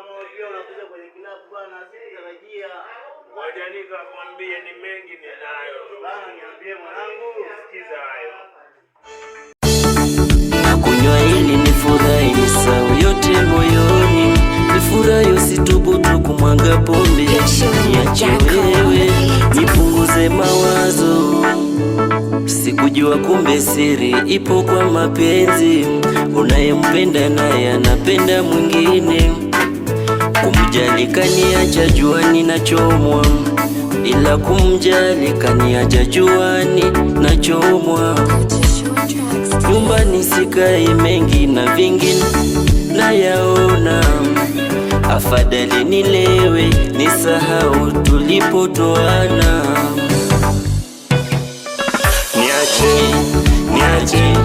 kama wewe unakuja kwenye kilabu bwana, sitarajia. Ngoja nikakwambie ni mengi ninayo. Bana niambie mwanangu, sikiza hayo. Nakunywa ili nifurahi, nisahau yote moyoni, nifurahi usithubutu kumwaga pombe. Niache wewe nipunguze mawazo, sikujua kumbe siri ipo kwa mapenzi. Unayempenda naye anapenda mwingine, kumjali kaniacha juani nachomwa, ila kumjali kaniacha juani nachomwa. Nyumbani sikai mengi na vingine nayaona, afadhali nilewe nisahau tulipotoana. Niache nilewe,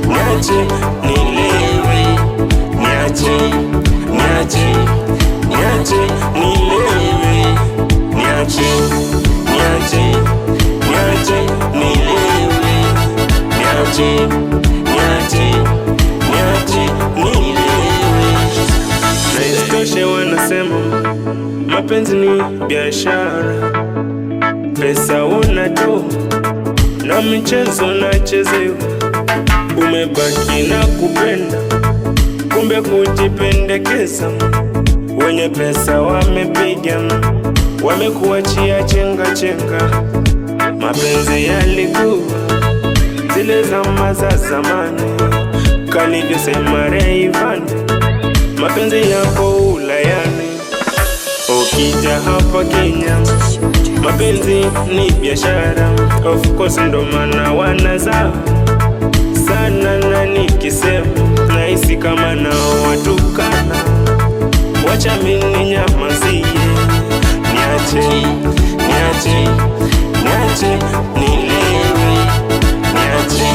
niache nilewe, niache nilewe, niache nilewe. Na isitoshe wanasema mapenzi ni biashara, pesa unatoa na michezo nachezewa. Umebaki na kupenda, kumbe kujipendekeza. Wenye pesa wamepiga, wamekuachia chenga chenga. Mapenzi yalikuwa zile zama za zamani, kalivyosema Rayvanny, mapenzi yako ulayani. Ukija hapa Kenya, mapenzi ni biashara, of course ndo maana wanazaa sana. Na nikisema nahisi kama nao watukana, wacha mimi nyamazie. Niache nilewe, niache